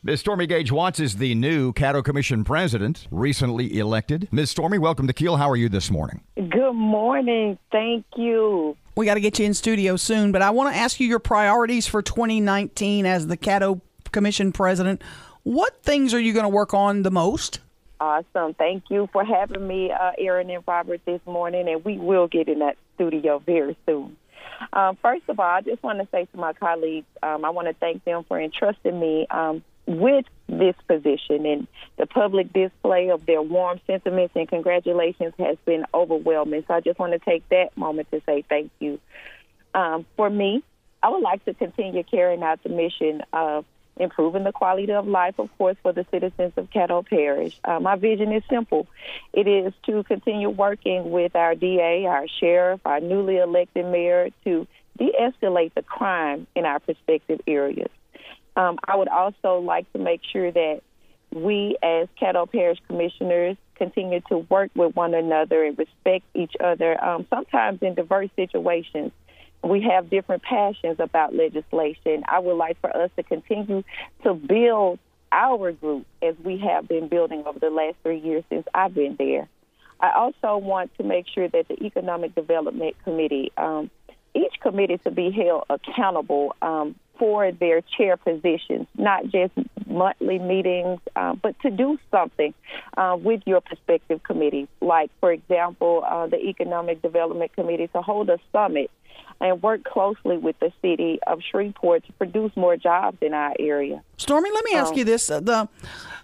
Ms. Stormy Gage Watts is the new Caddo Commission president, recently elected. Ms. Stormy, welcome to Keel. How are you this morning? Good morning. Thank you. We got to get you in studio soon, but I want to ask you your priorities for 2019 as the Caddo Commission president. What things are you going to work on the most? Awesome. Thank you for having me, Aaron and Robert, this morning, and we will get in that studio very soon. First of all, I just want to say to my colleagues, I want to thank them for entrusting me with this position, and the public display of their warm sentiments and congratulations has been overwhelming. So I just want to take that moment to say thank you. For me, I would like to continue carrying out the mission of improving the quality of life, of course, for the citizens of Caddo Parish. My vision is simple. It is to continue working with our DA, our sheriff, our newly elected mayor to de-escalate the crime in our respective areas. I would also like to make sure that we as Caddo Parish commissioners continue to work with one another and respect each other. Sometimes in diverse situations, we have different passions about legislation. I would like for us to continue to build our group as we have been building over the last 3 years since I've been there. I also want to make sure that the Economic Development Committee, each committee to be held accountable for their chair positions, not just monthly meetings, but to do something with your prospective committees. Like, for example, the Economic Development Committee to hold a summit and work closely with the city of Shreveport to produce more jobs in our area. Stormy, let me ask you this. The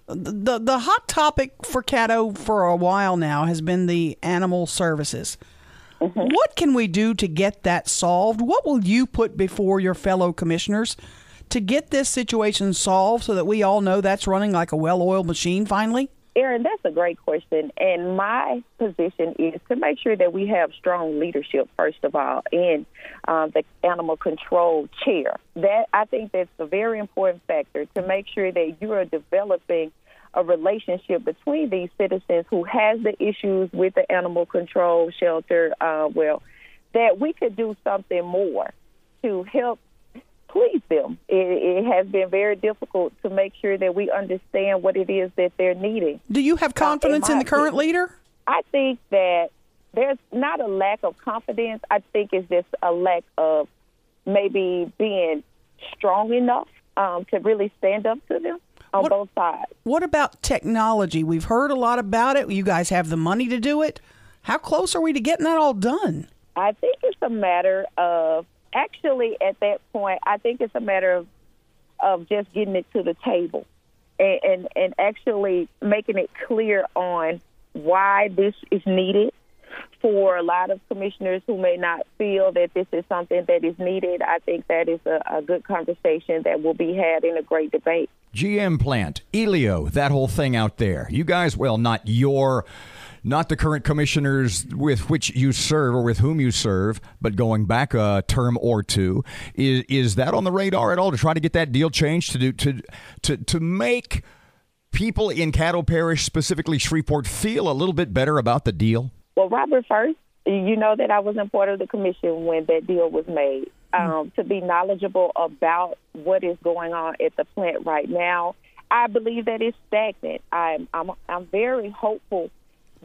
hot topic for Caddo for a while now has been the animal services. Mm-hmm. What can we do to get that solved? What will you put before your fellow commissioners to get this situation solved so that we all know that's running like a well-oiled machine finally? Aaron, that's a great question. And my position is to make sure that we have strong leadership, first of all, in the animal control chair. I think that's a very important factor to make sure that you are developing a relationship between these citizens who has the issues with the animal control shelter, that we could do something more to help please them. It has been very difficult to make sure that we understand what it is that they're needing. Do you have confidence in the current leader? I think that there's not a lack of confidence. I think it's just a lack of maybe being strong enough to really stand up to them on both sides. What about technology? We've heard a lot about it. You guys have the money to do it. How close are we to getting that all done? I think it's a matter of actually, at that point, I think it's a matter of just getting it to the table and actually making it clear on why this is needed. For a lot of commissioners who may not feel that this is something that is needed, I think that is a good conversation that will be had in a great debate. GM plant, Elio, that whole thing out there. You guys, well, not the current commissioners with which you serve or with whom you serve, but going back a term or two, is that on the radar at all to try to get that deal changed to make people in Caddo Parish, specifically Shreveport, feel a little bit better about the deal? Well, Robert, first, you know that I wasn't part of the commission when that deal was made. To be knowledgeable about what is going on at the plant right now, I believe that it's stagnant. I'm very hopeful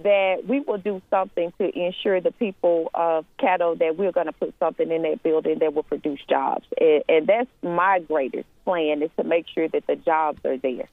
that we will do something to ensure the people of Caddo that we're going to put something in that building that will produce jobs. And that's my greatest plan, is to make sure that the jobs are there.